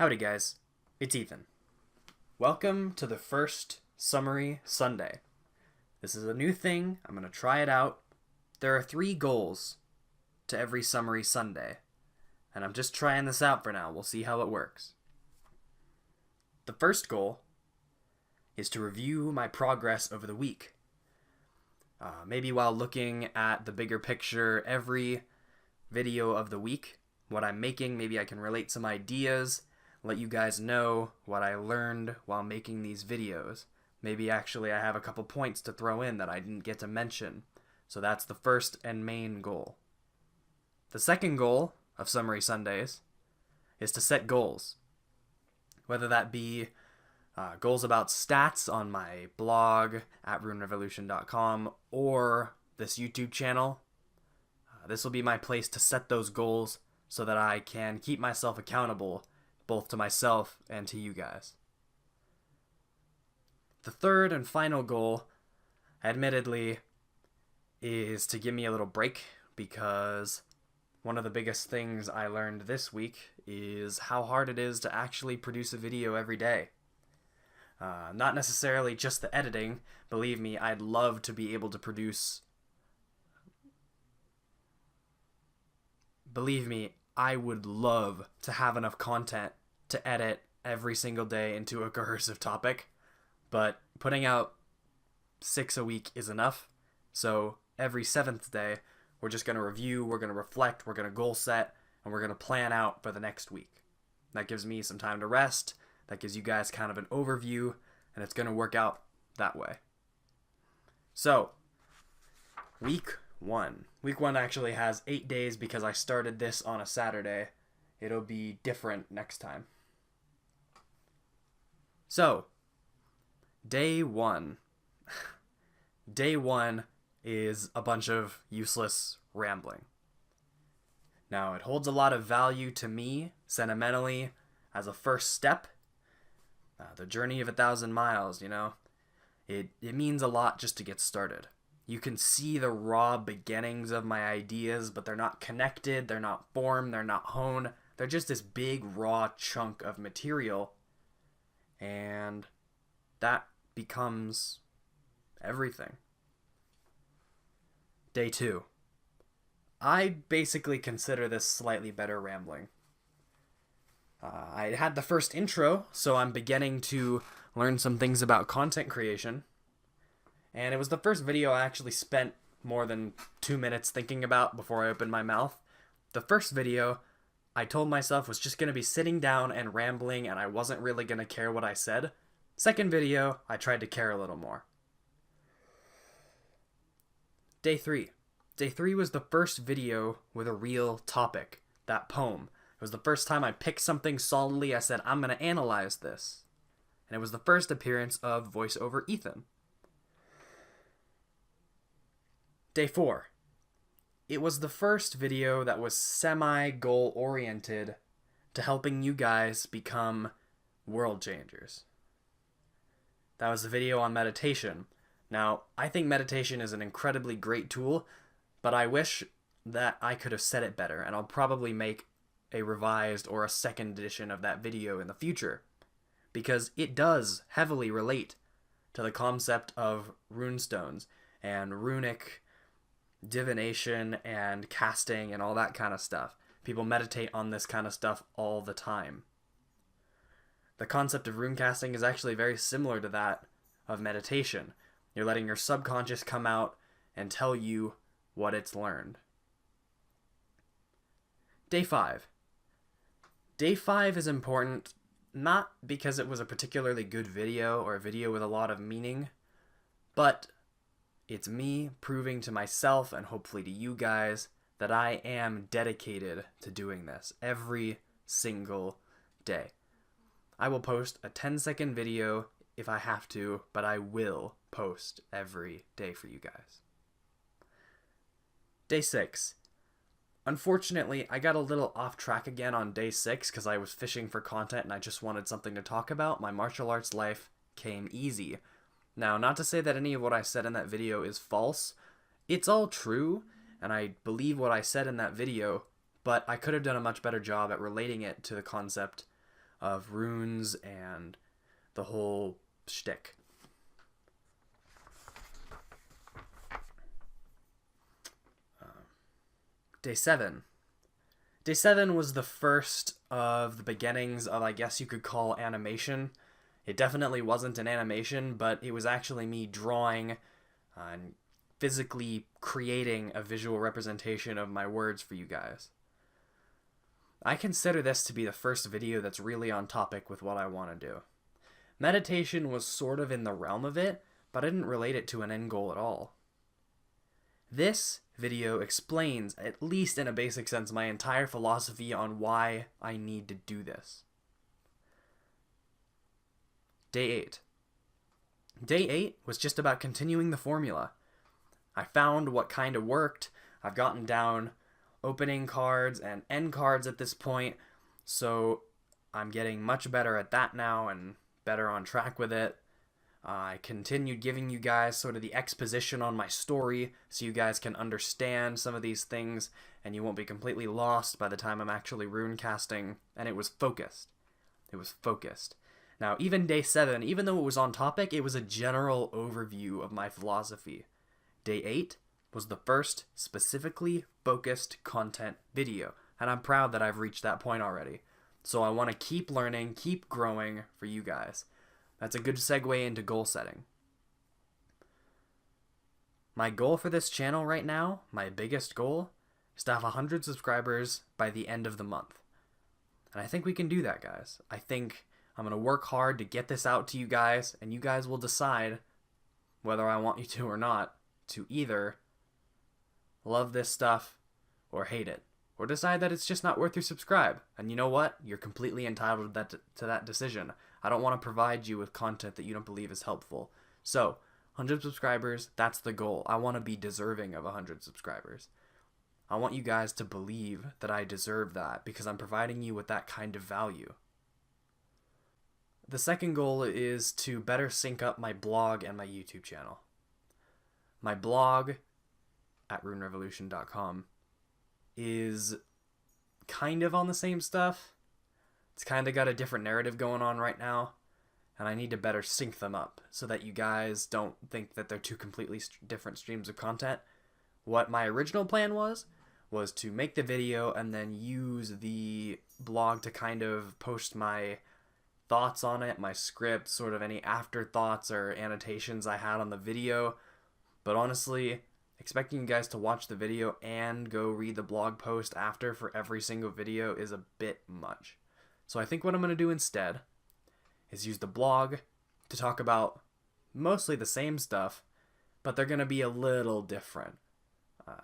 Howdy guys, it's Ethan. Welcome to the first Summary Sunday. This is a new thing, I'm going to try it out. There are 3 goals to every Summary Sunday, and I'm just trying this out for now, we'll see how it works. The first goal is to review my progress over the week. Maybe while looking at the bigger picture every video of the week, what I'm making, maybe I can relate some ideas, let you guys know what I learned while making these videos. Maybe actually I have a couple points to throw in that I didn't get to mention. So that's the first and main goal. The second goal of Summary Sundays is to set goals. Whether that be goals about stats on my blog at runerevolution.com or this YouTube channel. This will be my place to set those goals so that I can keep myself accountable both to myself and to you guys. The third and final goal, admittedly, is to give me a little break because one of the biggest things I learned this week is how hard it is to actually produce a video every day. Not necessarily just the editing. Believe me, I'd love to be able to produce... Believe me, I would love to have enough content to edit every single day into a cohesive topic, but putting out 6 a week is enough. So every 7th day, we're just going to review, we're going to reflect, we're going to goal set, and we're going to plan out for the next week. That gives me some time to rest, that gives you guys kind of an overview, and it's going to work out that way. So, week 1. Week 1 actually has 8 days because I started this on a Saturday. It'll be different next time. So, day 1. Day 1 is a bunch of useless rambling. Now, it holds a lot of value to me, sentimentally, as a first step. The journey of 1,000 miles, you know. It means a lot just to get started. You can see the raw beginnings of my ideas, but they're not connected, they're not formed, they're not honed. They're just this big raw chunk of material, and that becomes everything. Day 2. I basically consider this slightly better rambling. I had the first intro, so I'm beginning to learn some things about content creation. And it was the first video I actually spent more than 2 minutes thinking about before I opened my mouth. The first video, I told myself was just going to be sitting down and rambling and I wasn't really going to care what I said. Second video, I tried to care a little more. Day 3. Day 3 was the first video with a real topic, that poem. It was the first time I picked something solidly. I said, I'm going to analyze this. And it was the first appearance of voiceover Ethan. Day 4. It was the first video that was semi-goal oriented to helping you guys become world changers. That was the video on meditation. Now, I think meditation is an incredibly great tool, but I wish that I could have said it better, and I'll probably make a revised or a second edition of that video in the future, because it does heavily relate to the concept of runestones and runic divination and casting and all that kind of stuff. People meditate on this kind of stuff all the time. The concept of rune casting is actually very similar to that of meditation. You're letting your subconscious come out and tell you what it's learned. Day 5. Day 5 is important not because it was a particularly good video or a video with a lot of meaning, but it's me proving to myself and hopefully to you guys that I am dedicated to doing this every single day. I will post a 10-second video if I have to, but I will post every day for you guys. Day 6. Unfortunately, I got a little off track again on day 6 because I was fishing for content and I just wanted something to talk about. My martial arts life came easy. Now, not to say that any of what I said in that video is false. It's all true, and I believe what I said in that video, but I could have done a much better job at relating it to the concept of runes and the whole shtick. Day 7. Day 7 was the first of the beginnings of, I guess you could call, animation. It definitely wasn't an animation, but it was actually me drawing and physically creating a visual representation of my words for you guys. I consider this to be the first video that's really on topic with what I want to do. Meditation was sort of in the realm of it, but I didn't relate it to an end goal at all. This video explains, at least in a basic sense, my entire philosophy on why I need to do this. Day 8. Day 8 was just about continuing the formula. I found what kind of worked. I've gotten down opening cards and end cards at this point, so I'm getting much better at that now and better on track with it. I continued giving you guys sort of the exposition on my story so you guys can understand some of these things and you won't be completely lost by the time I'm actually rune casting, and it was focused. It was focused. Now, even day 7, even though it was on topic, it was a general overview of my philosophy. Day 8 was the first specifically focused content video, and I'm proud that I've reached that point already. So I want to keep learning, keep growing for you guys. That's a good segue into goal setting. My goal for this channel right now, my biggest goal, is to have 100 subscribers by the end of the month. And I think we can do that, guys. I think I'm going to work hard to get this out to you guys, and you guys will decide whether I want you to or not, to either love this stuff or hate it, or decide that it's just not worth your subscribe. And you know what? You're completely entitled to that decision. I don't want to provide you with content that you don't believe is helpful. So, 100 subscribers, that's the goal. I want to be deserving of 100 subscribers. I want you guys to believe that I deserve that because I'm providing you with that kind of value. The second goal is to better sync up my blog and my YouTube channel. My blog at runerevolution.com is kind of on the same stuff. It's kind of got a different narrative going on right now, and I need to better sync them up so that you guys don't think that they're two completely different streams of content. What my original plan was to make the video and then use the blog to kind of post my thoughts on it, my script, sort of any afterthoughts or annotations I had on the video. But honestly, expecting you guys to watch the video and go read the blog post after for every single video is a bit much. So I think what I'm going to do instead is use the blog to talk about mostly the same stuff, but they're going to be a little different.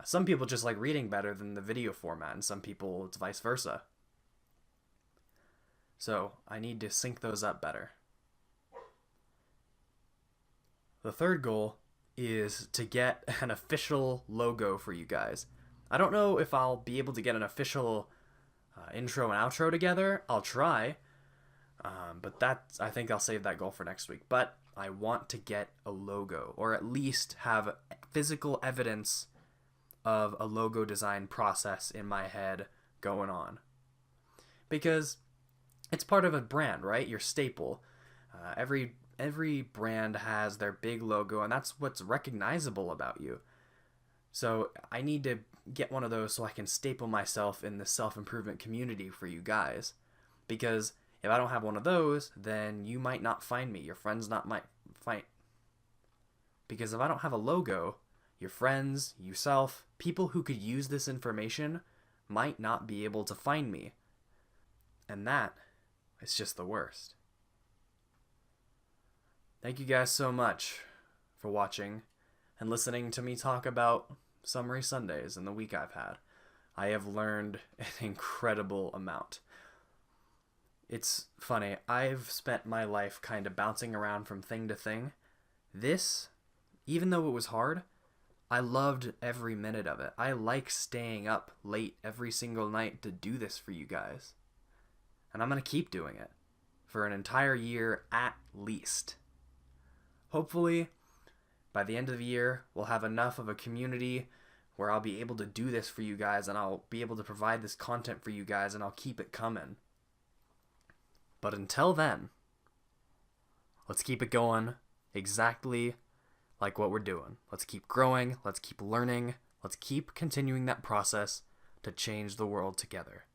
Some people just like reading better than the video format, and some people it's vice versa. So I need to sync those up better. The third goal is to get an official logo for you guys. I don't know if I'll be able to get an official intro and outro together. I'll try, but I think I'll save that goal for next week. But I want to get a logo, or at least have physical evidence of a logo design process in my head going on, because it's part of a brand, right? Your staple. Every brand has their big logo, and that's what's recognizable about you. So I need to get one of those so I can staple myself in the self-improvement community for you guys. Because if I don't have one of those, then you might not find me. Your friends might find. Because if I don't have a logo, your friends, yourself, people who could use this information might not be able to find me. And that is just the worst. Thank you guys so much for watching and listening to me talk about Summary Sundays and the week I've had. I have learned an incredible amount. It's funny, I've spent my life kind of bouncing around from thing to thing. This, even though it was hard, I loved every minute of it. I like staying up late every single night to do this for you guys. And I'm going to keep doing it for an entire year at least. Hopefully, by the end of the year, we'll have enough of a community where I'll be able to do this for you guys, and I'll be able to provide this content for you guys, and I'll keep it coming. But until then, let's keep it going exactly like what we're doing. Let's keep growing. Let's keep learning. Let's keep continuing that process to change the world together.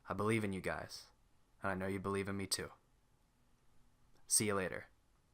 I believe in you guys, and I know you believe in me too. See you later.